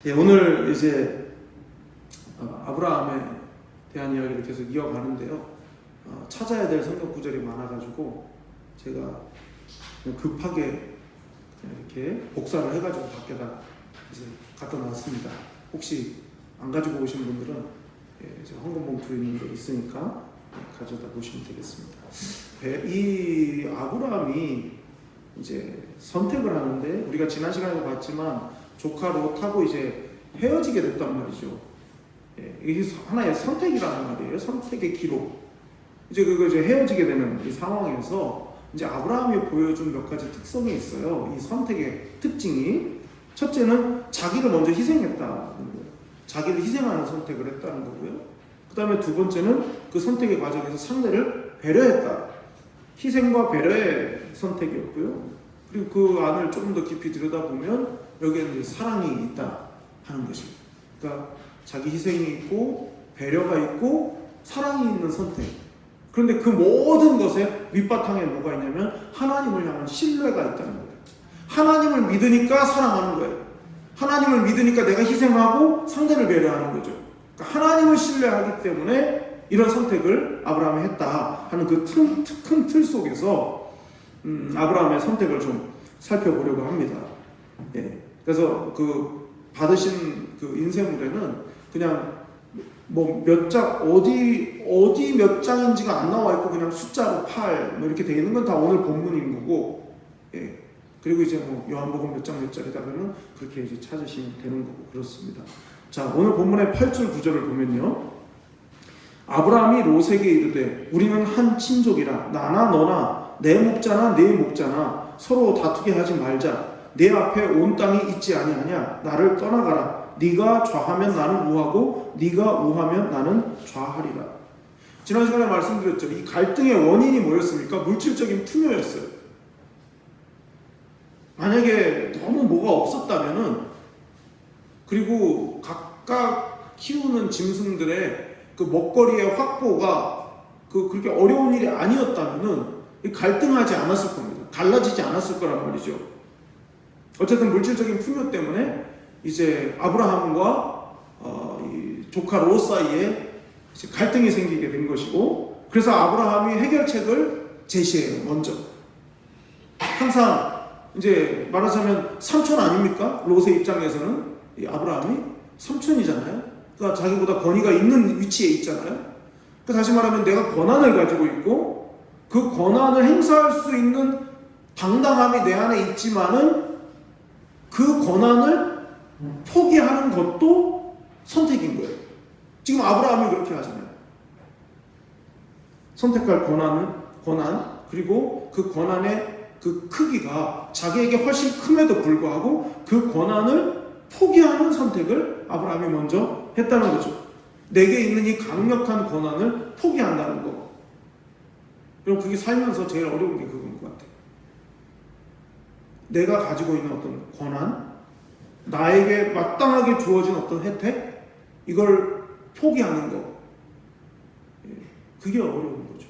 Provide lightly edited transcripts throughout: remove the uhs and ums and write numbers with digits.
예, 오늘 이제 아브라함에 대한 이야기를 계속 이어가는데요. 찾아야 될 성경 구절이 많아가지고 제가 급하게 이렇게 복사를 해가지고 밖에다 이제 갖다 놨습니다. 혹시 안 가지고 오신 분들은 이제 헌금 봉투 있는 거 있으니까 가져다 보시면 되겠습니다. 이 아브라함이 이제 선택을 하는데 우리가 지난 시간에도 봤지만 조카 롯하고 이제 헤어지게 됐단 말이죠. 이게 하나의 선택이라는 말이에요. 선택의 기록. 이제 헤어지게 되는 이 상황에서 이제 아브라함이 보여준 몇 가지 특성이 있어요. 이 선택의 특징이 첫째는 자기를 먼저 희생했다는 거예요. 자기를 희생하는 선택을 했다는 거고요. 그 다음에 두 번째는 그 선택의 과정에서 상대를 배려했다. 희생과 배려의 선택이었고요. 그리고 그 안을 조금 더 깊이 들여다보면 여기에는 사랑이 있다 하는 것이. 그러니까 자기 희생이 있고 배려가 있고 사랑이 있는 선택. 그런데 그 모든 것에 밑바탕에 뭐가 있냐면 하나님을 향한 신뢰가 있다는 거예요. 하나님을 믿으니까 사랑하는 거예요. 하나님을 믿으니까 내가 희생하고 상대를 배려하는 거죠. 그러니까 하나님을 신뢰하기 때문에 이런 선택을 아브라함이 했다 하는 그 큰 틀 속에서 아브라함의 선택을 좀 살펴보려고 합니다. 예. 그래서 그 받으신 그 인쇄물에는 그냥 뭐 몇 장 어디 몇 장인지가 안 나와 있고 그냥 숫자로 8 뭐 이렇게 되어 있는 건 다 오늘 본문인 거고, 예. 그리고 이제 뭐 요한복음 몇 장 몇 절이다면은 그렇게 이제 찾으시면 되는 거고 그렇습니다. 자, 오늘 본문의 8절 9절을 보면요. 아브라함이 롯에게 이르되 우리는 한 친족이라 나나 너나 내 목자나 네 목자나 서로 다투게 하지 말자. 내 앞에 온 땅이 있지 아니하냐. 나를 떠나가라. 네가 좌하면 나는 우하고 네가 우하면 나는 좌하리라. 지난 시간에 말씀드렸죠. 이 갈등의 원인이 뭐였습니까? 물질적인 풍요였어요. 만약에 너무 뭐가 없었다면은, 그리고 각각 키우는 짐승들의 그 먹거리의 확보가 그렇게 어려운 일이 아니었다면은 갈등하지 않았을 겁니다. 갈라지지 않았을 거란 말이죠. 어쨌든 물질적인 풍요 때문에 이제 아브라함과 이 조카 롯 사이에 이제 갈등이 생기게 된 것이고, 그래서 아브라함이 해결책을 제시해요. 먼저 항상 이제 말하자면 삼촌 아닙니까? 롯의 입장에서는 이 아브라함이 삼촌이잖아요. 그러니까 자기보다 권위가 있는 위치에 있잖아요. 그러니까 다시 말하면 내가 권한을 가지고 있고 그 권한을 행사할 수 있는 당당함이 내 안에 있지만은 그 권한을 포기하는 것도 선택인 거예요. 지금 아브라함이 그렇게 하잖아요. 선택할 권한, 그리고 그 권한의 그 크기가 자기에게 훨씬 큼에도 불구하고 그 권한을 포기하는 선택을 아브라함이 먼저 했다는 거죠. 내게 있는 이 강력한 권한을 포기한다는 거. 그럼 그게 살면서 제일 어려운 게 그건 것 같아요. 내가 가지고 있는 어떤 권한, 나에게 마땅하게 주어진 어떤 혜택, 이걸 포기하는 거. 그게 어려운 거죠.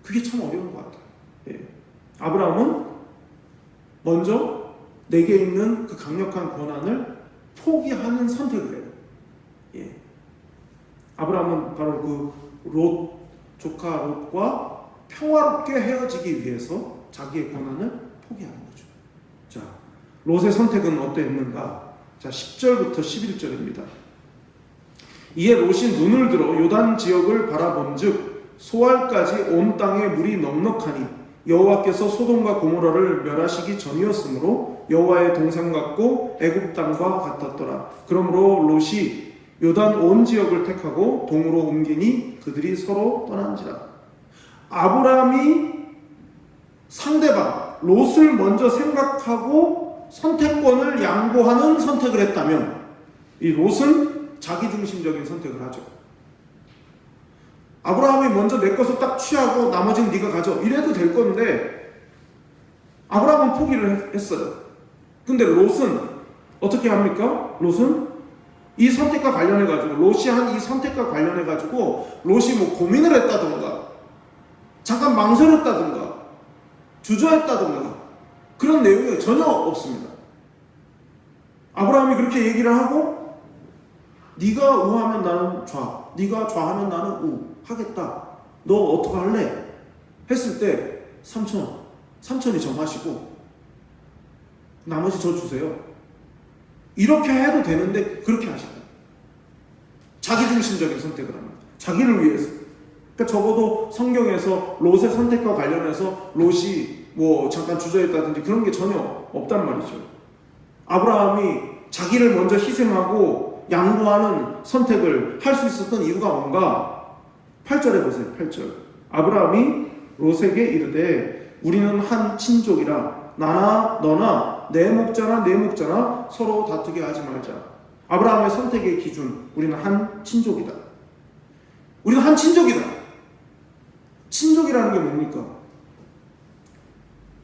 그게 참 어려운 것 같아요. 아브라함은 먼저 내게 있는 그 강력한 권한을 포기하는 선택을 해요. 아브라함은 바로 그 조카 롯과 평화롭게 헤어지기 위해서 자기의 권한을 포기하는 거죠. 자, 롯의 선택은 어땠는가? 자, 10절부터 11절입니다. 이에 롯이 눈을 들어 요단 지역을 바라본즉 소알까지 온 땅에 물이 넉넉하니 여호와께서 소돔과 고모라를 멸하시기 전이었으므로 여호와의 동상 같고 애굽 땅과 같았더라. 그러므로 롯이 요단 온 지역을 택하고 동으로 옮기니 그들이 서로 떠난지라. 아브라함이 상대방 롯을 먼저 생각하고 선택권을 양보하는 선택을 했다면 이 롯은 자기중심적인 선택을 하죠. 아브라함이 먼저 내 것을 딱 취하고 나머지는 네가 가져 이래도 될 건데 아브라함은 포기를 했어요. 근데 롯은 어떻게 합니까? 롯은 이 선택과 관련해가지고 롯이 한 이 선택과 관련해가지고 롯이 뭐 고민을 했다던가 잠깐 망설였다던가 주저했다던가 그런 내용이 전혀 없습니다. 아브라함이 그렇게 얘기를 하고 네가 우하면 나는 좌, 네가 좌하면 나는 우 하겠다. 너 어떻게 할래? 했을 때 삼촌이 정하시고 나머지 저 주세요. 이렇게 해도 되는데 그렇게 하시고 자기중심적인 선택을 합니다. 자기를 위해서. 그러니까 적어도 성경에서 롯의 선택과 관련해서 롯이 뭐 잠깐 주저했다든지 그런 게 전혀 없단 말이죠. 아브라함이 자기를 먼저 희생하고 양보하는 선택을 할 수 있었던 이유가 뭔가? 8절에 보세요. 8절. 아브라함이 롯에게 이르되 우리는 한 친족이라 나나 너나 내 목자나 내 목자나 서로 다투게 하지 말자. 아브라함의 선택의 기준, 우리는 한 친족이다. 우리는 한 친족이다. 친족이라는 게 뭡니까?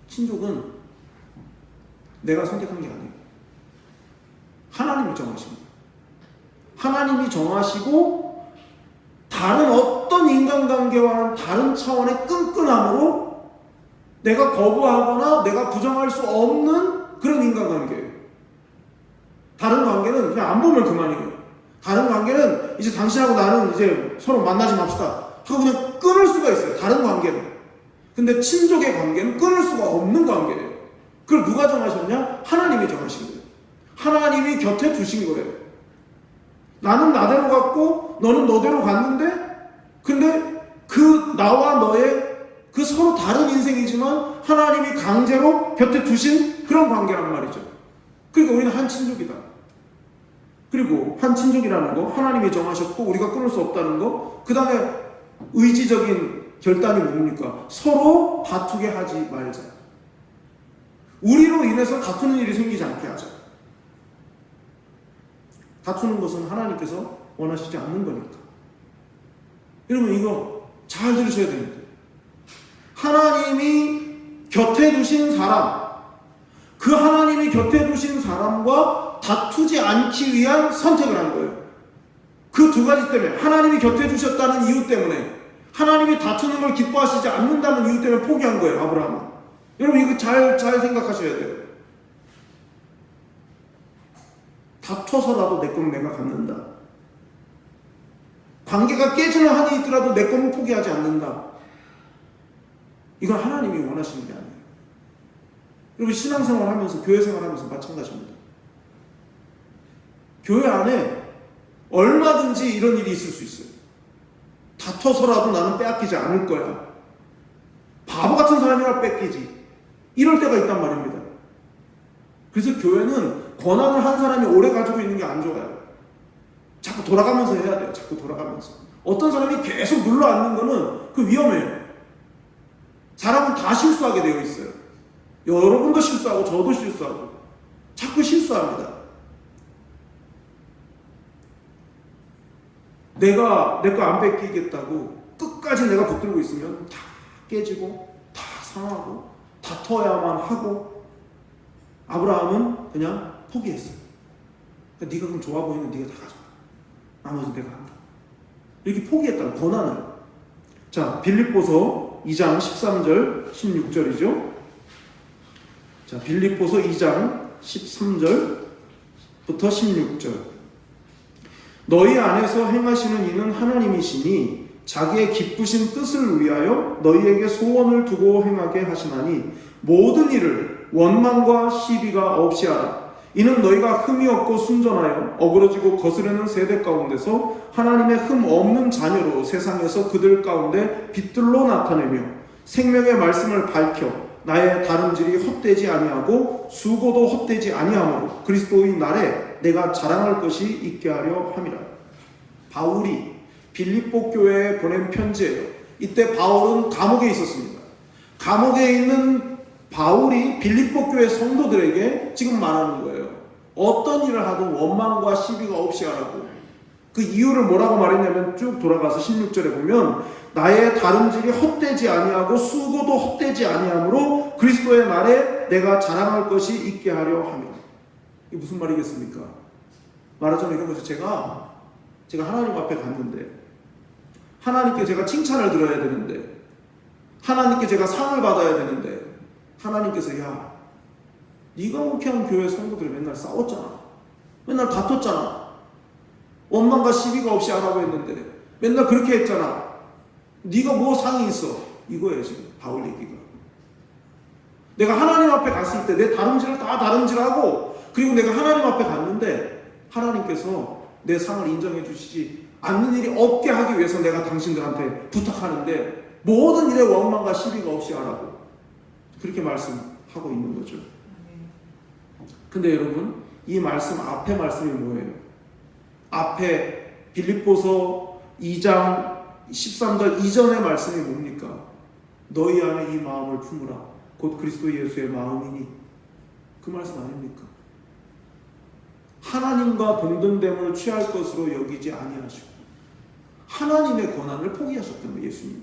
친족은 내가 선택한 게 아니에요. 하나님이 정하십니다. 하나님이 정하시고 다른 어떤 인간관계와는 다른 차원의 끈끈함으로 내가 거부하거나 내가 부정할 수 없는 그런 인간관계예요. 다른 관계는 그냥 안 보면 그만이에요. 다른 관계는 이제 당신하고 나는 이제 서로 만나지 맙시다 하고 그냥 끊을 수가 있어요. 다른 관계는. 근데 친족의 관계는 끊을 수가 없는 관계예요. 그걸 누가 정하셨냐? 하나님이 정하신 거예요. 하나님이 곁에 두신 거예요. 나는 나대로 갔고 너는 너대로 갔는데 근데 그 나와 너의 그 서로 다른 인생이지만 하나님이 강제로 곁에 두신 그런 관계란 말이죠. 그러니까 우리는 한 친족이다. 그리고 한 친족이라는 거 하나님이 정하셨고 우리가 끊을 수 없다는 거, 그 다음에 의지적인 결단이 뭡니까? 서로 다투게 하지 말자. 우리로 인해서 다투는 일이 생기지 않게 하자. 다투는 것은 하나님께서 원하시지 않는 거니까. 여러분 이거 잘 들으셔야 됩니다. 하나님이 곁에 두신 사람, 그 하나님이 곁에 두신 사람과 다투지 않기 위한 선택을 한 거예요. 그 두 가지 때문에, 하나님이 곁에 두셨다는 이유 때문에, 하나님이 다투는 걸 기뻐하시지 않는다는 이유 때문에 포기한 거예요, 아브라함은. 여러분 이거 잘 생각하셔야 돼요. 다퉈서라도 내 건 내가 갖는다. 관계가 깨지는 한이 있더라도 내 건 포기하지 않는다. 이건 하나님이 원하시는 게 아니에요. 여러분 신앙생활 하면서, 교회생활 하면서 마찬가지입니다. 교회 안에 얼마든지 이런 일이 있을 수 있어요. 다퉈서라도 나는 빼앗기지 않을 거야. 바보 같은 사람이라 뺏기지. 이럴 때가 있단 말입니다. 그래서 교회는 권한을 한 사람이 오래 가지고 있는 게 안 좋아요. 자꾸 돌아가면서 해야 돼요. 자꾸 돌아가면서. 어떤 사람이 계속 눌러 앉는 거는 그 위험해요. 사람은 다 실수하게 되어 있어요. 여러분도 실수하고 저도 실수하고 자꾸 실수합니다. 내가 내 거 안 뺏기겠다고 끝까지 내가 붙들고 있으면 다 깨지고 다 상하고 다퉈야만 하고, 아브라함은 그냥 포기했어요. 그러니까 네가 그럼 좋아 보이는 네가 다 가져가. 나머지 내가 한다. 이렇게 포기했다는 권한을. 자, 빌립보서 2장 13절 16절이죠. 자, 빌립보서 2장 13절부터 16절. 너희 안에서 행하시는 이는 하나님이시니 자기의 기쁘신 뜻을 위하여 너희에게 소원을 두고 행하게 하시나니 모든 일을 원망과 시비가 없이 하라. 이는 너희가 흠이 없고 순전하여 어그러지고 거스르는 세대 가운데서 하나님의 흠 없는 자녀로 세상에서 그들 가운데 빛들로 나타내며 생명의 말씀을 밝혀 나의 다름질이 헛되지 아니하고 수고도 헛되지 아니하므로 그리스도의 날에 내가 자랑할 것이 있게 하려 함이라. 바울이 빌립보 교회에 보낸 편지예요. 이때 바울은 감옥에 있었습니다. 감옥에 있는 바울이 빌립보 교회 성도들에게 지금 말하는 거예요. 어떤 일을 하든 원망과 시비가 없이 하라고. 그 이유를 뭐라고 말했냐면 쭉 돌아가서 16절에 보면 나의 다름질이 헛되지 아니하고 수고도 헛되지 아니하므로 그리스도의 날에 내가 자랑할 것이 있게 하려 함이라. 이게 무슨 말이겠습니까? 말하자면 이런 거죠. 제가 하나님 앞에 갔는데 하나님께 제가 칭찬을 들어야 되는데 하나님께 제가 상을 받아야 되는데 하나님께서 야 네가 목회한 교회 성도들이 맨날 싸웠잖아. 맨날 다퉜잖아. 원망과 시비가 없이 하라고 했는데 맨날 그렇게 했잖아. 네가 뭐 상이 있어? 이거예요 지금 바울 얘기가. 내가 하나님 앞에 갔을 때 내 다름질을 다 다름질하고, 그리고 내가 하나님 앞에 갔는데 하나님께서 내 상을 인정해 주시지 않는 일이 없게 하기 위해서 내가 당신들한테 부탁하는데 모든 일에 원망과 시비가 없이 하라고 그렇게 말씀하고 있는 거죠. 근데 여러분, 이 말씀 앞에 말씀이 뭐예요? 앞에 빌립보서 2장 13절 이전의 말씀이 뭡니까? 너희 안에 이 마음을 품으라 곧 그리스도 예수의 마음이니, 그 말씀 아닙니까? 하나님과 동등됨을 취할 것으로 여기지 아니하시고 하나님의 권한을 포기하셨던 거예요. 예수님이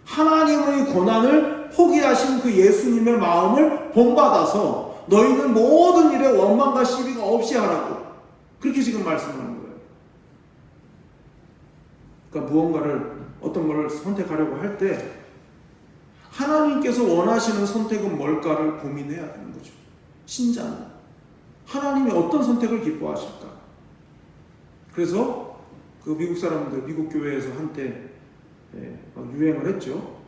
하나님의 권한을 포기하신 그 예수님의 마음을 본받아서 너희는 모든 일에 원망과 시비가 없이 하라고, 그렇게 지금 말씀하는 거예요. 그러니까 무언가를, 어떤 것을 선택하려고 할 때 하나님께서 원하시는 선택은 뭘까를 고민해야 되는 거죠. 신자는 하나님이 어떤 선택을 기뻐하실까? 그래서 그 미국 사람들, 미국 교회에서 한때 막 유행을 했죠.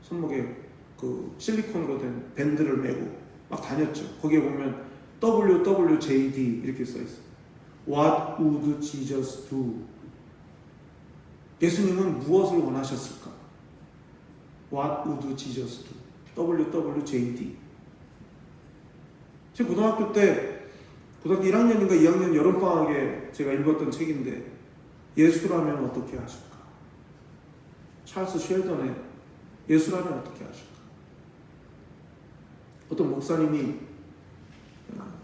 손목에 그 실리콘으로 된 밴드를 메고 막 다녔죠. 거기에 보면 WWJD 이렇게 써 있어요. What would Jesus do? 예수님은 무엇을 원하셨을까? What would Jesus do? WWJD. 제 고등학교 1학년인가 2학년 여름방학에 제가 읽었던 책인데, 예수라면 어떻게 하실까? 찰스 쉘던의 예수라면 어떻게 하실까? 어떤 목사님이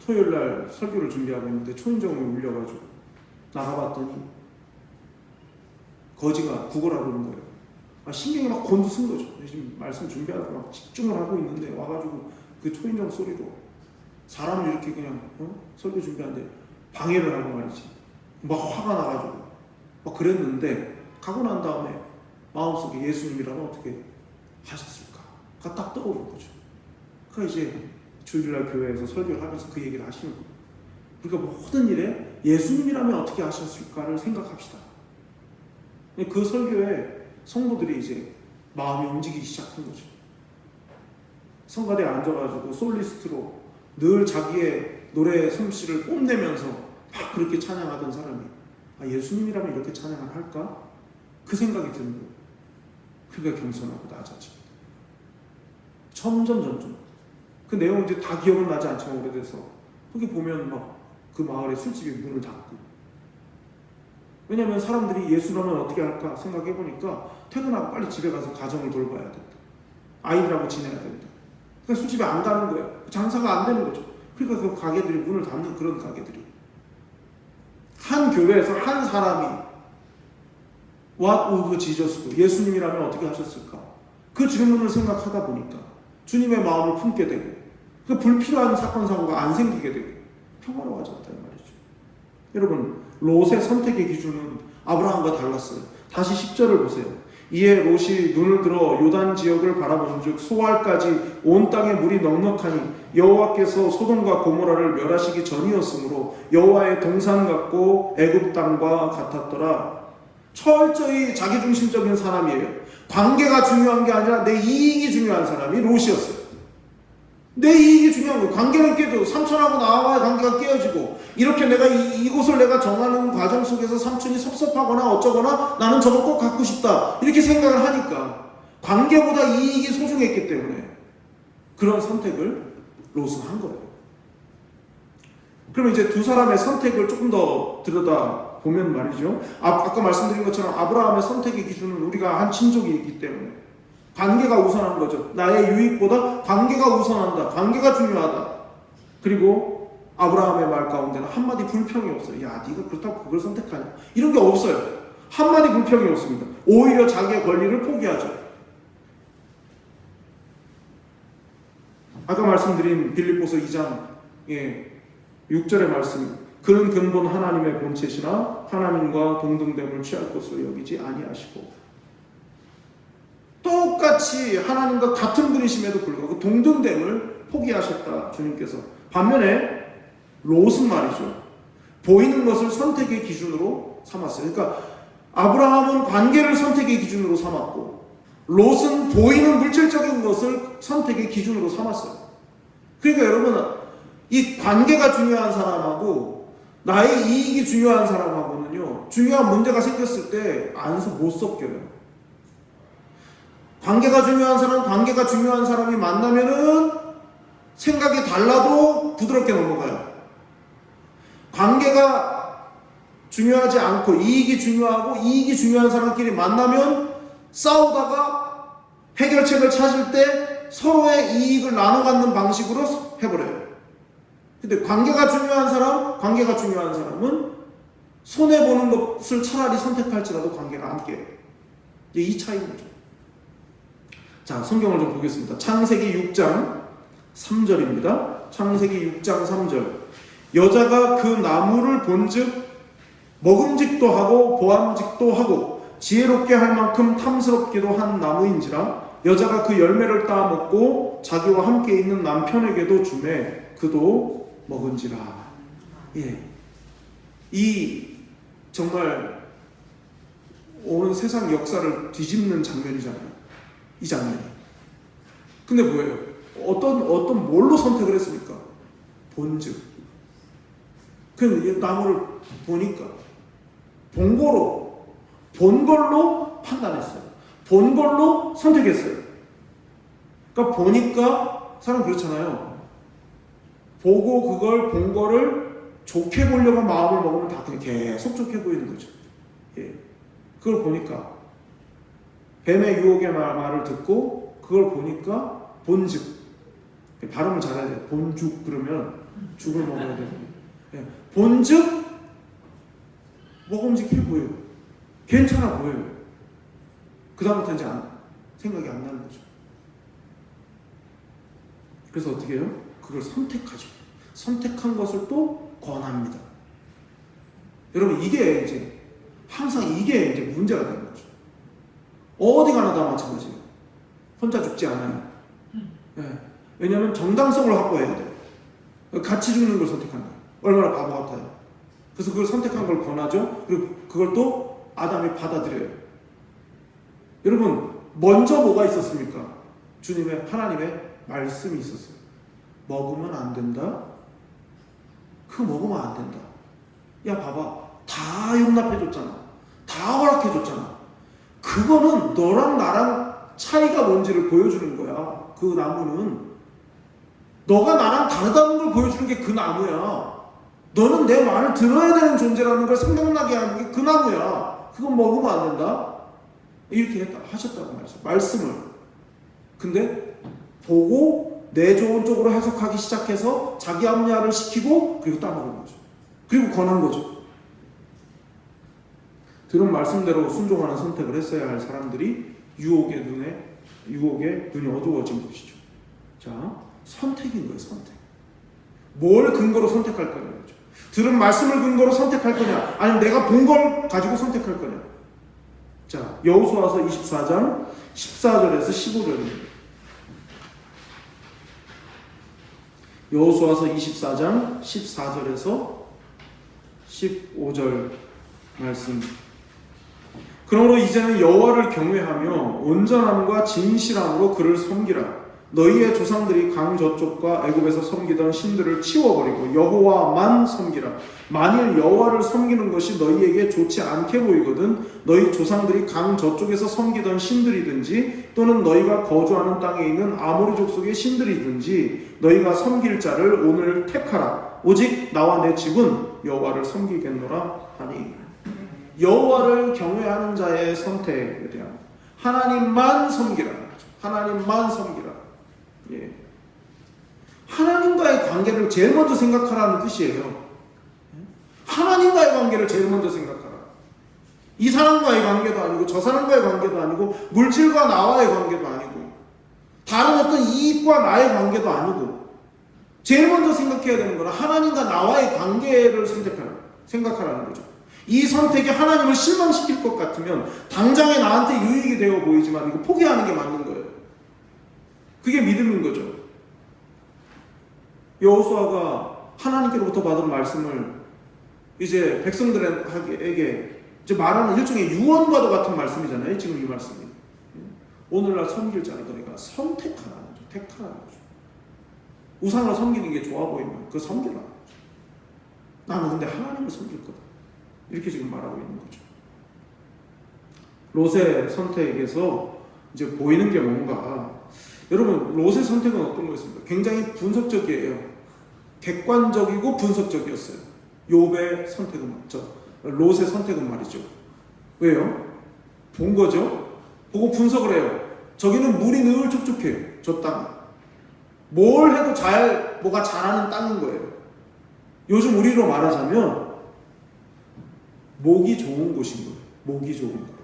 토요일날 설교를 준비하고 있는데 초인종이 울려가지고 나가봤더니 거지가 구걸하고 있는 거예요. 신경이 막 곤두선 거죠. 지금 말씀 준비하다가 막 집중을 하고 있는데 와가지고 그 초인종 소리로 사람을 이렇게 그냥 설교 준비하는데 방해를 하고 말이지. 막 화가 나가지고 막 그랬는데, 가고 난 다음에 마음속에 예수님이라면 어떻게 하셨을까가 딱 떠오른 거죠. 그러니까 이제 주일날 교회에서 설교를 하면서 그 얘기를 하시는 거예요. 그러니까 모든 일에 예수님이라면 어떻게 하셨을까를 생각합시다. 그 설교에 성도들이 이제 마음이 움직이기 시작한 거죠. 성가대에 앉아가지고 솔리스트로 늘 자기의 노래 솜씨를 뽐내면서 막 그렇게 찬양하던 사람이 예수님이라면 이렇게 찬양을 할까? 그 생각이 드는 거예요. 그러니까 겸손하고 낮아집니다. 점점 그 내용 이제 다 기억은 나지 않지만 오래돼서 거기 보면 막 그 마을의 술집이 문을 닫고, 왜냐하면 사람들이 예수라면 어떻게 할까 생각해보니까 퇴근하고 빨리 집에 가서 가정을 돌봐야 된다, 아이들하고 지내야 된다. 그러니까 술집에 안 가는 거예요. 장사가 안 되는 거죠. 그러니까 그 가게들이 문을 닫는, 그런 가게들이. 한 교회에서 한 사람이 What would Jesus do? 예수님이라면 어떻게 하셨을까? 그 질문을 생각하다 보니까 주님의 마음을 품게 되고, 그 불필요한 사건 사고가 안 생기게 되고 평화로워졌다 이 말이죠. 여러분, 롯의 선택의 기준은 아브라함과 달랐어요. 다시 10절을 보세요. 이에 롯이 눈을 들어 요단 지역을 바라본즉 소알까지 온 땅에 물이 넉넉하니 여호와께서 소돔과 고모라를 멸하시기 전이었으므로 여호와의 동산 같고 애굽 땅과 같았더라. 철저히 자기중심적인 사람이에요. 관계가 중요한 게 아니라 내 이익이 중요한 사람이 롯이었어요. 내 이익이 중요한 거예요. 관계는 깨져. 삼촌하고 나와의 관계가 깨어지고, 이렇게 내가 이곳을 내가 정하는 과정 속에서 삼촌이 섭섭하거나 어쩌거나 나는 저걸 꼭 갖고 싶다 이렇게 생각을 하니까 관계보다 이익이 소중했기 때문에 그런 선택을 롯은 한 거예요. 그러면 이제 두 사람의 선택을 조금 더 들여다 보면 말이죠. 아까 말씀드린 것처럼 아브라함의 선택의 기준은 우리가 한 친족이기 때문에 관계가 우선한 거죠. 나의 유익보다 관계가 우선한다. 관계가 중요하다. 그리고 아브라함의 말 가운데는 한마디 불평이 없어요. 야, 네가 그렇다고 그걸 선택하냐? 이런 게 없어요. 한마디 불평이 없습니다. 오히려 자기의 권리를 포기하죠. 아까 말씀드린 빌립보서 2장 6절의 말씀, 그는 근본 하나님의 본체시나 하나님과 동등됨을 취할 것으로 여기지 아니하시고, 똑같이 하나님과 같은 분이심에도 불구하고 동등됨을 포기하셨다 주님께서. 반면에 롯은 말이죠. 보이는 것을 선택의 기준으로 삼았어요. 그러니까 아브라함은 관계를 선택의 기준으로 삼았고 롯은 보이는 물질적인 것을 선택의 기준으로 삼았어요. 그러니까 여러분, 이 관계가 중요한 사람하고 나의 이익이 중요한 사람하고는요, 중요한 문제가 생겼을 때 안에서 못 섞여요. 관계가 중요한 사람이 만나면은 생각이 달라도 부드럽게 넘어가요. 관계가 중요하지 않고 이익이 중요하고 이익이 중요한 사람끼리 만나면 싸우다가 해결책을 찾을 때 서로의 이익을 나눠 갖는 방식으로 해버려요. 근데 관계가 중요한 사람은 손해보는 것을 차라리 선택할지라도 관계가 안 깨요. 이제 이 차이인 거죠. 자, 성경을 좀 보겠습니다. 창세기 6장 3절입니다. 창세기 6장 3절. 여자가 그 나무를 본즉 먹음직도 하고 보암직도 하고 지혜롭게 할 만큼 탐스럽기도 한 나무인지라 여자가 그 열매를 따 먹고 자기와 함께 있는 남편에게도 주매 그도 먹은지라. 예. 이 정말 온 세상 역사를 뒤집는 장면이잖아요. 이 장면이. 근데 뭐예요? 어떤 뭘로 선택을 했습니까? 본즉. 그 나무를 보니까 본 걸로 판단했어요. 본 걸로 선택했어요. 그러니까 보니까 사람 그렇잖아요. 보고 그걸 본 거를 좋게 보려고 마음을 먹으면 다 그냥 계속 좋게 보이는 거죠. 예. 그걸 보니까 뱀의 유혹의 말을 듣고 그걸 보니까 본즉, 발음을 잘해야 돼요. 본죽 그러면 죽을 먹어야 돼요. 예. 본즉 먹음직해 보여요. 괜찮아 보여요. 그 다음부터 이제 생각이 안 나는 거죠. 그래서 어떻게 해요? 그걸 선택하죠. 선택한 것을 또 권합니다. 여러분, 이게 이제 항상 이게 이제 문제가 되는 거죠. 어디 가나 다 마찬가지예요. 혼자 죽지 않아요. 네. 왜냐하면 정당성을 확보해야 돼요. 같이 죽는 걸 선택한다. 얼마나 바보 같아요. 그래서 그걸 선택한 걸 권하죠. 그리고 그걸 또 아담이 받아들여요. 여러분, 먼저 뭐가 있었습니까? 하나님의 말씀이 있었어요. 먹으면 안 된다. 그거 먹으면 안 된다. 야, 봐봐. 다 용납해줬잖아. 다 허락해줬잖아. 그거는 너랑 나랑 차이가 뭔지를 보여주는 거야. 그 나무는. 너가 나랑 다르다는 걸 보여주는 게 그 나무야. 너는 내 말을 들어야 되는 존재라는 걸 생각나게 하는 게 그 나무야. 그건 먹으면 안 된다. 이렇게 하셨다고 말이죠. 말씀을. 근데 보고 내 좋은 쪽으로 해석하기 시작해서 자기 합리화를 시키고 그리고 따먹은 거죠. 그리고 권한 거죠. 들은 말씀대로 순종하는 선택을 했어야 할 사람들이 유혹의 눈이 어두워진 것이죠. 자, 선택인 거예요. 선택. 뭘 근거로 선택할 거냐죠. 들은 말씀을 근거로 선택할 거냐, 아니면 내가 본 걸 가지고 선택할 거냐. 자, 여호수아서 24장 14절에서 15절입니다. 여호수아서 24장 14절에서 15절 말씀. 그러므로 이제는 여호와를 경외하며 온전함과 진실함으로 그를 섬기라. 너희의 조상들이 강 저쪽과 애굽에서 섬기던 신들을 치워버리고 여호와만 섬기라. 만일 여호와를 섬기는 것이 너희에게 좋지 않게 보이거든 너희 조상들이 강 저쪽에서 섬기던 신들이든지 또는 너희가 거주하는 땅에 있는 아모리 족속의 신들이든지 너희가 섬길 자를 오늘 택하라. 오직 나와 내 집은 여호와를 섬기겠노라 하니. 여호와를 경외하는 자의 선택에 대한 하나님만 섬기라. 하나님만 섬기라. 예. 하나님과의 관계를 제일 먼저 생각하라는 뜻이에요. 하나님과의 관계를 제일 먼저 생각하라. 이 사람과의 관계도 아니고 저 사람과의 관계도 아니고 물질과 나와의 관계도 아니고 다른 어떤 이익과 나의 관계도 아니고 제일 먼저 생각해야 되는 거는 하나님과 나와의 관계를 생각하라는 거죠. 이 선택이 하나님을 실망시킬 것 같으면 당장에 나한테 유익이 되어 보이지만 이거 포기하는 게 맞는 거예요. 그게 믿음인 거죠. 여호수아가 하나님께로부터 받은 말씀을 이제 백성들에게 이제 말하는 일종의 유언과도 같은 말씀이잖아요. 지금 이 말씀이. 오늘날 섬길 자를 너희가 선택하라는 거죠. 택하라는 거죠. 우상을 섬기는 게 좋아 보이면 그거 섬기라는 거죠. 나는 근데 하나님을 섬길 거다. 이렇게 지금 말하고 있는 거죠. 롯의 선택에서 이제 보이는 게 뭔가, 여러분 롯의 선택은 어떤 거였습니까? 굉장히 분석적이에요. 객관적이고 분석적이었어요. 욥의 선택은 롯의 선택은 말이죠. 왜요? 본 거죠. 보고 분석을 해요. 저기는 물이 늘 촉촉해요. 저 땅. 뭘 해도 뭐가 자라는 땅인 거예요. 요즘 우리로 말하자면 목이 좋은 곳인 거예요. 목이 좋은 곳.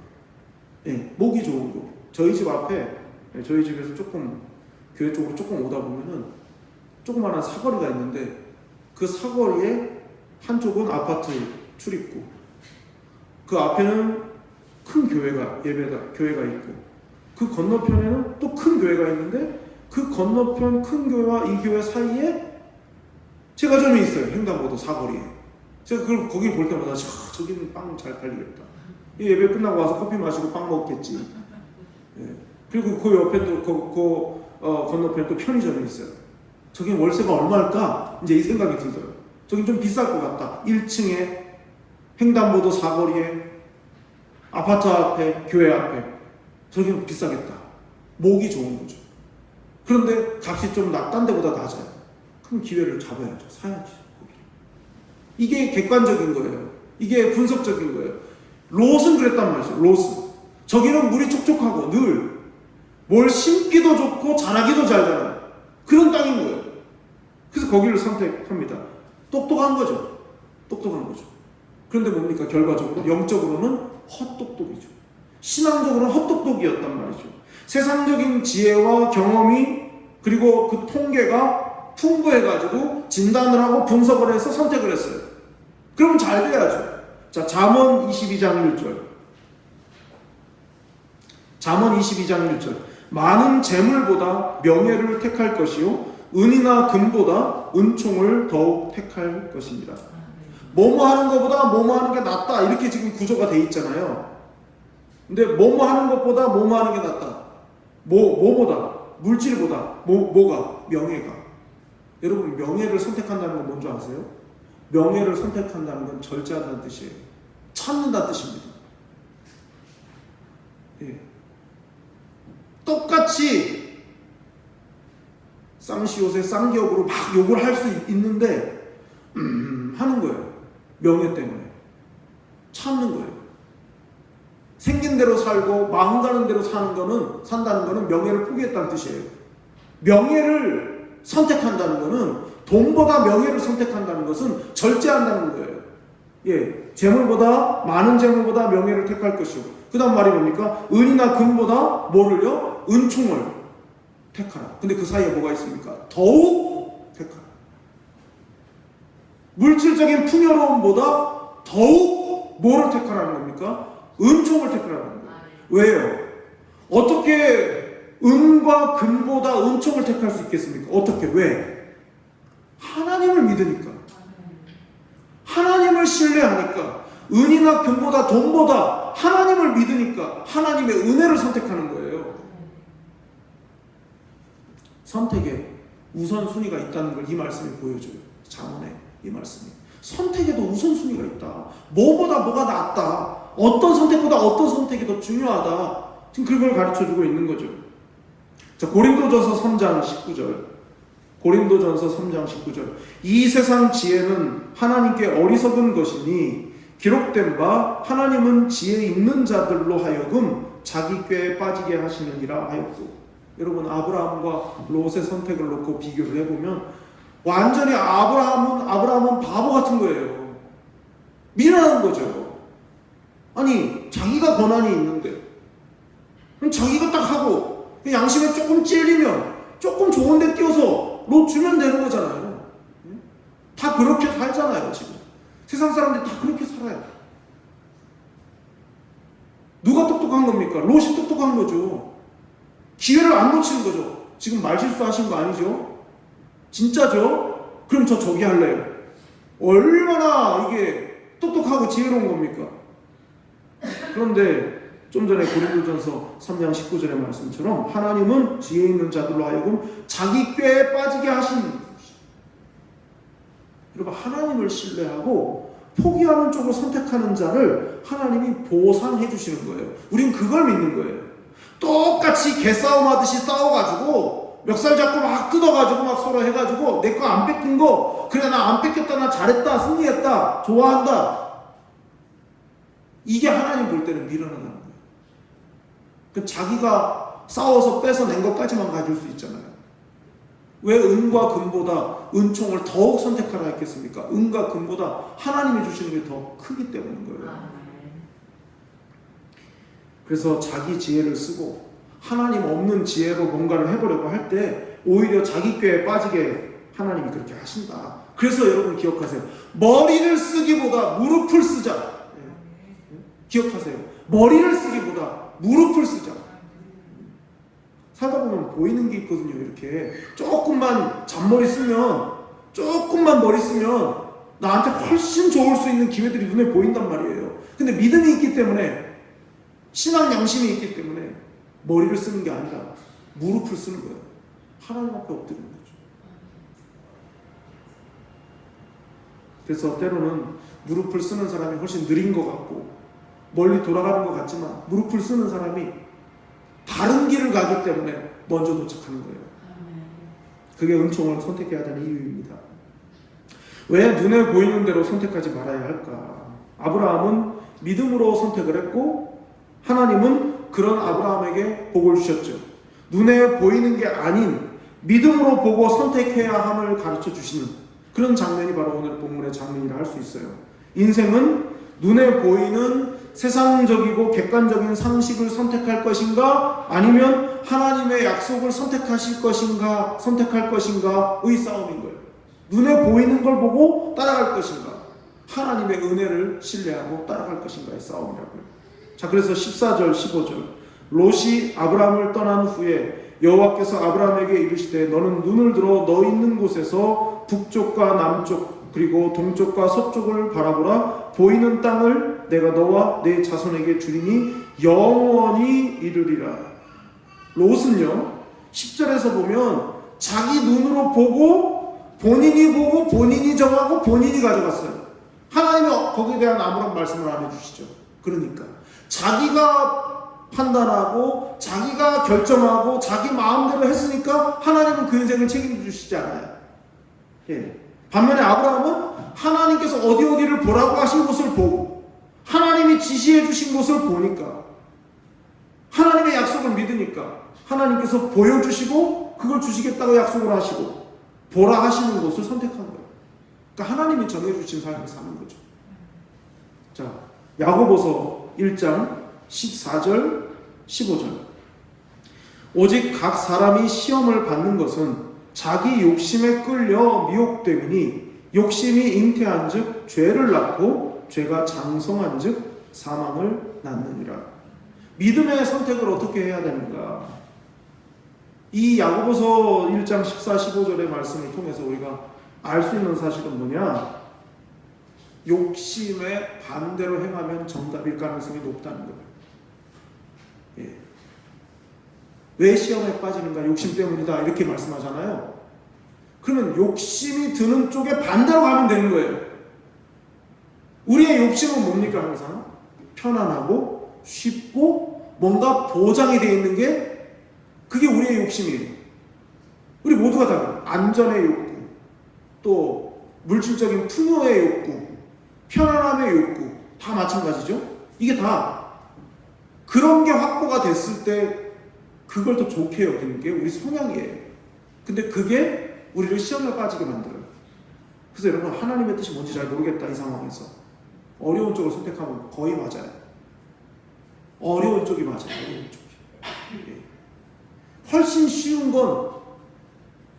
예, 목이 좋은 곳. 저희 집 앞에, 저희 집에서 교회 쪽으로 조금 오다 보면은 조그마한 사거리가 있는데, 그 사거리에 한쪽은 아파트 출입구, 그 앞에는 큰 교회가 있고, 그 건너편에는 또 큰 교회가 있는데, 그 건너편 큰 교회와 이 교회 사이에 제과점이 있어요. 횡단보도 사거리에. 제가 거기 볼 때마다 저기는 빵 잘 팔리겠다. 이 예배 끝나고 와서 커피 마시고 빵 먹겠지. 예. 그리고 그 옆에 또 건너편에 또 편의점이 있어요. 저긴 월세가 얼마일까? 이제 이 생각이 들더라고요. 저긴 좀 비쌀 것 같다. 1층에 횡단보도 사거리에 아파트 앞에 교회 앞에 저긴 비싸겠다. 목이 좋은 거죠. 그런데 값이 좀 딴 데보다 낮아요. 그럼 기회를 잡아야죠. 사야죠. 이게 객관적인 거예요. 이게 분석적인 거예요. 롯은 그랬단 말이죠. 롯은 저기는 물이 촉촉하고 늘 뭘 심기도 좋고 자라기도 잘 자라요. 그런 땅인 거예요. 그래서 거기를 선택합니다. 똑똑한 거죠. 그런데 뭡니까? 결과적으로 영적으로는 헛똑똑이죠. 신앙적으로는 헛똑똑이었단 말이죠. 세상적인 지혜와 경험이 그리고 그 통계가 풍부해가지고 진단을 하고 분석을 해서 선택을 했어요. 그러면 잘 돼야죠. 자, 잠언 22장 1절. 잠언 22장 1절. 많은 재물보다 명예를 택할 것이요 은이나 금보다 은총을 더욱 택할 것입니다. 뭐뭐 하는 것보다 뭐뭐 하는 게 낫다. 이렇게 지금 구조가 돼 있잖아요. 근데 뭐뭐 하는 것보다 뭐뭐 하는 게 낫다. 뭐보다? 물질보다 뭐가? 명예가. 여러분 명예를 선택한다는 건 뭔지 아세요? 명예를 선택한다는 건 절제한다는 뜻이에요. 참는다는 뜻입니다. 예. 똑같이 쌍시옷에 쌍기업으로 막 욕을 할 수 있는데 하는 거예요. 명예 때문에. 참는 거예요. 생긴 대로 살고 마음 가는 대로 산다는 거는 명예를 포기했다는 뜻이에요. 명예를 선택한다는 거는, 돈보다 명예를 선택한다는 것은 절제한다는 거예요. 예, 재물보다, 많은 재물보다 명예를 택할 것이고, 그 다음 말이 뭡니까? 은이나 금보다 뭐를요? 은총을 택하라. 근데 그 사이에 뭐가 있습니까? 더욱 택하라. 물질적인 풍요로움보다 더욱 뭐를 택하라는 겁니까? 은총을 택하라는 거예요. 왜요? 어떻게 은과 금보다 은총을 택할 수 있겠습니까? 어떻게? 왜? 하나님을 믿으니까. 하나님을 신뢰하니까. 은이나 금보다 돈보다 하나님을 믿으니까 하나님의 은혜를 선택하는 거예요. 선택에 우선순위가 있다는 걸 이 말씀이 보여줘요. 잠언에 이 말씀이. 선택에도 우선순위가 있다. 뭐보다 뭐가 낫다. 어떤 선택보다 어떤 선택이 더 중요하다. 지금 그걸 가르쳐주고 있는 거죠. 자, 고린도전서 3장 19절. 고린도전서 3장 19절. 이 세상 지혜는 하나님께 어리석은 것이니 기록된 바 하나님은 지혜 있는 자들로 하여금 자기 꾀에 빠지게 하시느니라 하였고. 여러분 아브라함과 롯의 선택을 놓고 비교를 해보면 완전히 아브라함은 바보 같은 거예요. 미련한 거죠. 아니 자기가 권한이 있는데 자기가 딱 하고 양심에 조금 찔리면 조금 좋은 데 띄워서 롯 주면 되는 거잖아요. 다 그렇게 살잖아요. 지금 세상 사람들이 다 그렇게 살아요. 누가 똑똑한 겁니까? 롯이 똑똑한 거죠. 기회를 안 놓치는 거죠. 지금 말실수하신 거 아니죠? 진짜죠? 그럼 저기 할래요. 얼마나 이게 똑똑하고 지혜로운 겁니까? 그런데 좀 전에 고린도전서 3장 19절의 말씀처럼 하나님은 지혜 있는 자들로 하여금 자기 꾀에 빠지게 하신, 여러분, 하나님을 신뢰하고 포기하는 쪽을 선택하는 자를 하나님이 보상해 주시는 거예요. 우린 그걸 믿는 거예요. 똑같이 개싸움 하듯이 싸워가지고 멱살 잡고 막 뜯어가지고 막 서로 해가지고 내 거 안 뺏긴 거, 그래 나 안 뺏겼다, 나 잘했다, 승리했다, 좋아한다, 이게 하나님 볼 때는 미련하다는 거예요. 자기가 싸워서 뺏어낸 것까지만 가질 수 있잖아요. 왜 은과 금보다 은총을 더욱 선택하라 했겠습니까? 은과 금보다 하나님이 주시는 게 더 크기 때문인 거예요. 그래서 자기 지혜를 쓰고 하나님 없는 지혜로 뭔가를 해보려고 할 때 오히려 자기 꾀에 빠지게 하나님이 그렇게 하신다. 그래서 여러분 기억하세요. 머리를 쓰기보다 무릎을 쓰자. 기억하세요. 머리를 쓰기보다 무릎을 쓰자. 살다 보면 보이는 게 있거든요. 이렇게 조금만 잔머리 쓰면, 조금만 머리 쓰면 나한테 훨씬 좋을 수 있는 기회들이 눈에 보인단 말이에요. 근데 믿음이 있기 때문에, 신앙 양심이 있기 때문에 머리를 쓰는 게 아니라 무릎을 쓰는 거예요. 하나님 앞에 엎드리는 거죠. 그래서 때로는 무릎을 쓰는 사람이 훨씬 느린 것 같고 멀리 돌아가는 것 같지만, 무릎을 쓰는 사람이 다른 길을 가기 때문에 먼저 도착하는 거예요. 그게 은총을 선택해야 되는 이유입니다. 왜 눈에 보이는 대로 선택하지 말아야 할까? 아브라함은 믿음으로 선택을 했고 하나님은 그런 아브라함에게 복을 주셨죠. 눈에 보이는 게 아닌 믿음으로 보고 선택해야 함을 가르쳐 주시는 그런 장면이 바로 오늘 본문의 장면이라 할 수 있어요. 인생은 눈에 보이는 세상적이고 객관적인 상식을 선택할 것인가, 아니면 하나님의 약속을 선택할 것인가의 싸움인 거예요. 눈에 보이는 걸 보고 따라갈 것인가, 하나님의 은혜를 신뢰하고 따라갈 것인가의 싸움이라고요. 자, 그래서 14절 15절 롯이 아브라함을 떠난 후에 여호와께서 아브라함에게 이르시되 너는 눈을 들어 너 있는 곳에서 북쪽과 남쪽 그리고 동쪽과 서쪽을 바라보라. 보이는 땅을 내가 너와 내 자손에게 주리니 영원히 이르리라. 롯은요 10절에서 보면 자기 눈으로 보고 본인이 정하고 본인이 가져갔어요. 하나님이 거기에 대한 아무런 말씀을 안 해주시죠. 그러니까 자기가 판단하고 자기가 결정하고 자기 마음대로 했으니까 하나님은 그 인생을 책임져 주시지 않아요. 예. 반면에 아브라함은 하나님께서 어디를 보라고 하신 곳을 보고 하나님이 지시해 주신 곳을 보니까, 하나님의 약속을 믿으니까 하나님께서 보여주시고 그걸 주시겠다고 약속을 하시고 보라 하시는 곳을 선택한 거예요. 그러니까 하나님이 정해주신 삶을 사는 거죠. 자, 야고보서 1장 14절 15절 오직 각 사람이 시험을 받는 것은 자기 욕심에 끌려 미혹됨이니 욕심이 잉태한 즉 죄를 낳고 죄가 장성한 즉 사망을 낳느니라. 믿음의 선택을 어떻게 해야 되는가? 이 야고보서 1장 14, 15절의 말씀을 통해서 우리가 알 수 있는 사실은 뭐냐? 욕심에 반대로 행하면 정답일 가능성이 높다는 거예요. 예. 왜 시험에 빠지는가? 욕심 때문이다 이렇게 말씀하잖아요. 그러면 욕심이 드는 쪽에 반대로 가면 되는 거예요. 우리의 욕심은 뭡니까? 항상 편안하고 쉽고 뭔가 보장이 되어 있는 게 그게 우리의 욕심이에요. 우리 모두가 다 안전의 욕구, 또 물질적인 풍요의 욕구, 편안함의 욕구 다 마찬가지죠. 이게 다 그런 게 확보가 됐을 때 그걸 더 좋게 여기는 게 우리 성향이에요. 근데 그게 우리를 시험에 빠지게 만들어요. 그래서 여러분, 하나님의 뜻이 뭔지 잘 모르겠다 이 상황에서 어려운 쪽을 선택하면 거의 맞아요. 어려운 쪽이 맞아요. 어려운 쪽이. 예. 훨씬 쉬운 건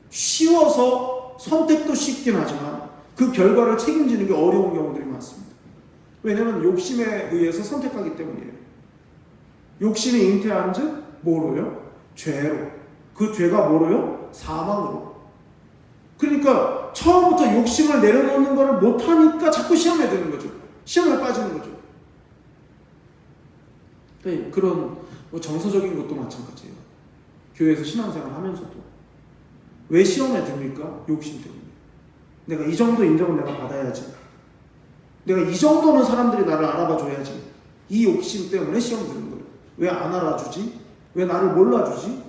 쉬워서 선택도 쉽긴 하지만 그 결과를 책임지는 게 어려운 경우들이 많습니다. 왜냐하면 욕심에 의해서 선택하기 때문이에요. 욕심이 잉태한 즉 뭐로요? 죄로. 그 죄가 뭐로요? 사망으로. 그러니까 처음부터 욕심을 내려놓는 것을 못하니까 자꾸 시험에 드는 거죠. 시험에 빠지는 거죠. 그런 정서적인 것도 마찬가지예요. 교회에서 신앙생활 하면서도 왜 시험에 듭니까? 욕심 때문에. 내가 이 정도 인정은 내가 받아야지. 내가 이 정도는 사람들이 나를 알아봐줘야지. 이 욕심 때문에 시험 드는 거예요. 왜 안 알아주지? 왜 나를 몰라주지?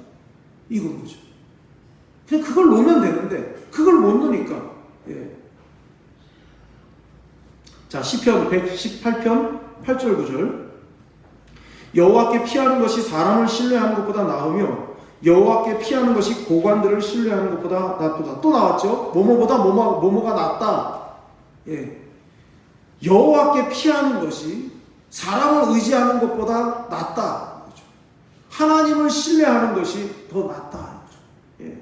이건 거죠. 그냥 그걸 놓으면 되는데 그걸 못 놓으니까. 예. 자, 시편 118편 8절 9절. 여호와께 피하는 것이 사람을 신뢰하는 것보다 나으며 여호와께 피하는 것이 고관들을 신뢰하는 것보다 낫도다. 또 나왔죠. 뭐뭐보다 뭐뭐가 낫다. 예. 여호와께 피하는 것이 사람을 의지하는 것보다 낫다. 그렇죠. 하나님을 신뢰하는 것이 더 낫다. 그렇죠. 예.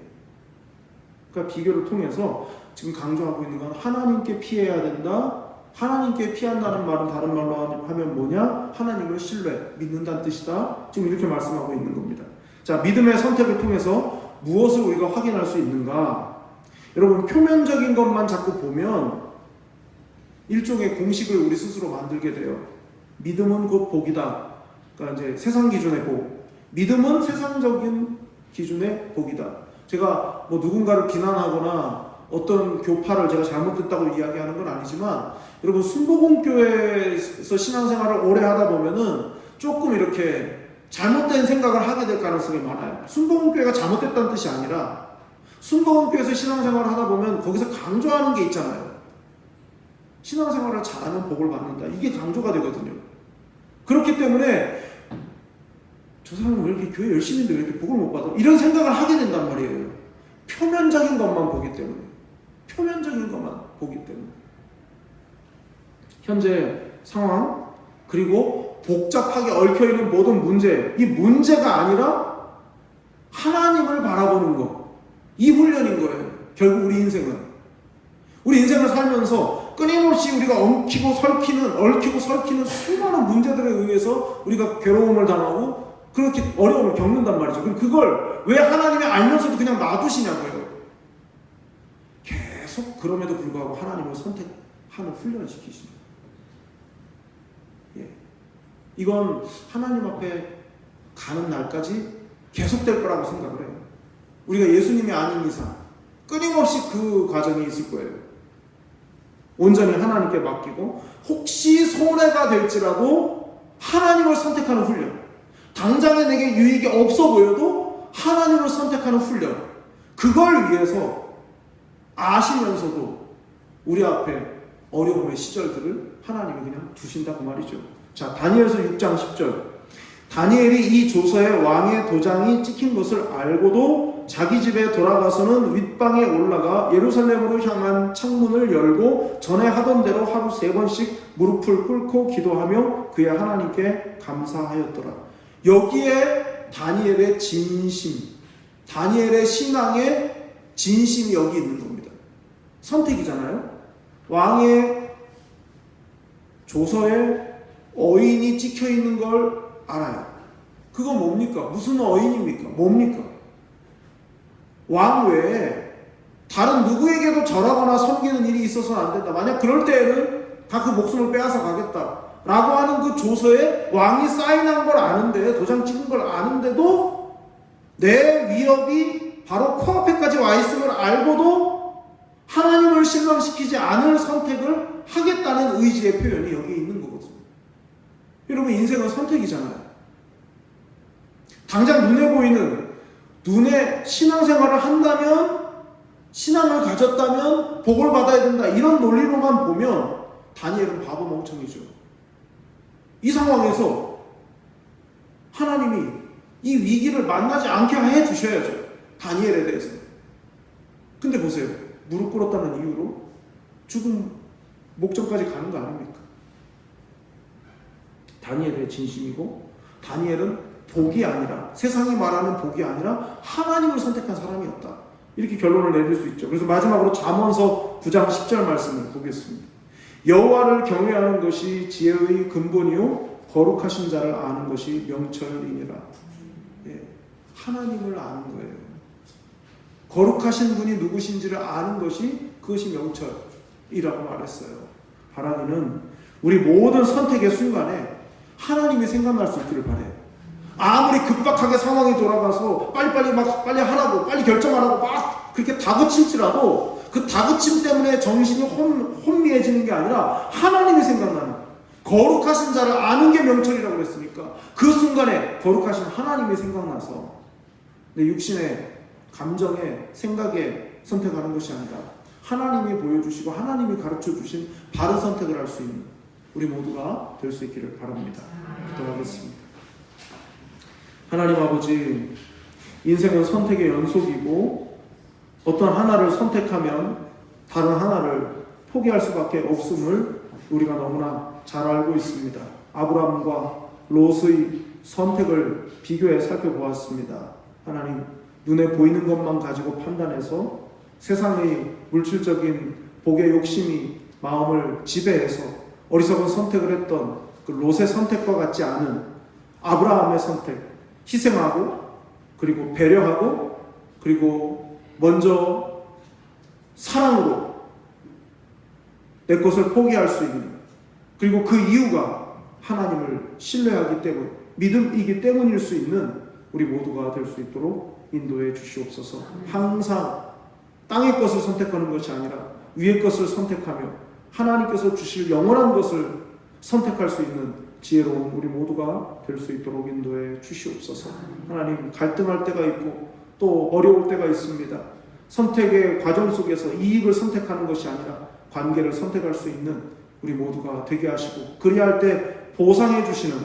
그러니까 비교를 통해서 지금 강조하고 있는 건 하나님께 피해야 된다. 하나님께 피한다는 말은 다른 말로 하면 뭐냐? 하나님을 신뢰, 믿는다는 뜻이다. 지금 이렇게 말씀하고 있는 겁니다. 자, 믿음의 선택을 통해서 무엇을 우리가 확인할 수 있는가? 여러분, 표면적인 것만 자꾸 보면 일종의 공식을 우리 스스로 만들게 돼요. 믿음은 곧 복이다. 그러니까 이제 세상 기준의 복. 믿음은 세상적인 기준의 복이다. 제가 뭐 누군가를 비난하거나 어떤 교파를 제가 잘못됐다고 이야기하는 건 아니지만, 여러분 순복음교회에서 신앙생활을 오래 하다 보면은 조금 이렇게 잘못된 생각을 하게 될 가능성이 많아요. 순복음교회가 잘못됐다는 뜻이 아니라 순복음교회에서 신앙생활을 하다 보면 거기서 강조하는 게 있잖아요. 신앙생활을 잘하면 복을 받는다. 이게 강조가 되거든요. 그렇기 때문에 저 사람은 왜 이렇게 교회 열심히 했는데 왜 이렇게 복을 못 받아? 이런 생각을 하게 된단 말이에요. 표면적인 것만 보기 때문에. 표면적인 것만 보기 때문에. 현재 상황, 그리고 복잡하게 얽혀있는 모든 문제, 이 문제가 아니라 하나님을 바라보는 것, 이 훈련인 거예요. 결국 우리 인생은. 우리 인생을 살면서 끊임없이 우리가 얽히고 설키는 수많은 문제들에 의해서 우리가 괴로움을 당하고 그렇게 어려움을 겪는단 말이죠. 그럼 그걸 왜 하나님이 알면서도 그냥 놔두시냐고요. 계속 그럼에도 불구하고 하나님을 선택하는 훈련을 시키십니다. 예. 이건 하나님 앞에 가는 날까지 계속될 거라고 생각을 해요. 우리가 예수님이 아닌 이상 끊임없이 그 과정이 있을 거예요. 온전히 하나님께 맡기고 혹시 손해가 될지라도 하나님을 선택하는 훈련. 당장에 내게 유익이 없어 보여도 하나님을 선택하는 훈련. 그걸 위해서 아시면서도 우리 앞에 어려움의 시절들을 하나님이 그냥 두신다고 말이죠. 자, 다니엘서 6장 10절. 다니엘이 이 조서에 왕의 도장이 찍힌 것을 알고도 자기 집에 돌아가서는 윗방에 올라가 예루살렘으로 향한 창문을 열고 전에 하던 대로 하루 3번씩 무릎을 꿇고 기도하며 그의 하나님께 감사하였더라. 여기에 다니엘의 진심, 다니엘의 신앙의 진심이 여기 있는 겁니다. 선택이잖아요. 왕의 조서에 어인이 찍혀 있는 걸 알아요. 그건 뭡니까? 무슨 어인입니까? 뭡니까? 왕 외에 다른 누구에게도 절하거나 섬기는 일이 있어서는 안 된다. 만약 그럴 때에는 다 그 목숨을 빼앗아 가겠다 라고 하는 그 조서에 왕이 사인한 걸 아는데, 도장 찍은 걸 아는데도 내 위협이 바로 코앞에까지 와 있음을 알고도 하나님을 실망시키지 않을 선택을 하겠다는 의지의 표현이 여기 있는 거거든요. 여러분, 인생은 선택이잖아요. 당장 눈에 보이는, 눈에 신앙생활을 한다면, 신앙을 가졌다면 복을 받아야 된다, 이런 논리로만 보면 다니엘은 바보 멍청이죠. 이 상황에서 하나님이 이 위기를 만나지 않게 해주셔야죠. 다니엘에 대해서. 근데 보세요. 무릎 꿇었다는 이유로 죽음 목전까지 가는 거 아닙니까? 다니엘의 진심이고, 다니엘은 복이 아니라, 세상이 말하는 복이 아니라 하나님을 선택한 사람이었다. 이렇게 결론을 내릴 수 있죠. 그래서 마지막으로 잠언서 9장 10절 말씀을 보겠습니다. 여호와를 경외하는 것이 지혜의 근본이요 거룩하신 자를 아는 것이 명철이니라. 예, 하나님을 아는 거예요. 거룩하신 분이 누구신지를 아는 것이 그것이 명철이라고 말했어요. 바라기는 우리 모든 선택의 순간에 하나님이 생각날 수 있기를 바래요. 아무리 급박하게 상황이 돌아가서 빨리 하라고, 빨리 결정하라고 막 그렇게 다그칠지라도 그 다그침 때문에 정신이 혼미해지는 게 아니라 하나님이 생각나는, 거룩하신 자를 아는 게 명철이라고 그랬으니까 그 순간에 거룩하신 하나님이 생각나서 내 육신의 감정에 생각에 선택하는 것이 아니라 하나님이 보여주시고 하나님이 가르쳐주신 바른 선택을 할 수 있는 우리 모두가 될 수 있기를 바랍니다. 기도하겠습니다. 하나님 아버지, 인생은 선택의 연속이고 어떤 하나를 선택하면 다른 하나를 포기할 수밖에 없음을 우리가 너무나 잘 알고 있습니다. 아브라함과 롯의 선택을 비교해 살펴보았습니다. 하나님, 눈에 보이는 것만 가지고 판단해서 세상의 물질적인 복의 욕심이 마음을 지배해서 어리석은 선택을 했던 그 롯의 선택과 같지 않은 아브라함의 선택, 희생하고 그리고 배려하고 그리고 먼저 사랑으로 내 것을 포기할 수 있는, 그리고 그 이유가 하나님을 신뢰하기 때문, 믿음이기 때문일 수 있는 우리 모두가 될 수 있도록 인도해 주시옵소서. 항상 땅의 것을 선택하는 것이 아니라 위의 것을 선택하며 하나님께서 주실 영원한 것을 선택할 수 있는 지혜로운 우리 모두가 될 수 있도록 인도해 주시옵소서. 하나님, 갈등할 때가 있고 또 어려울 때가 있습니다. 선택의 과정 속에서 이익을 선택하는 것이 아니라 관계를 선택할 수 있는 우리 모두가 되게 하시고, 그리할 때 보상해 주시는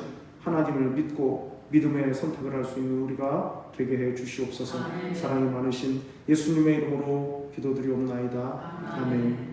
하나님을 믿고 믿음의 선택을 할 수 있는 우리가 되게 해 주시옵소서. 사랑이 많으신 예수님의 이름으로 기도드리옵나이다. 아멘.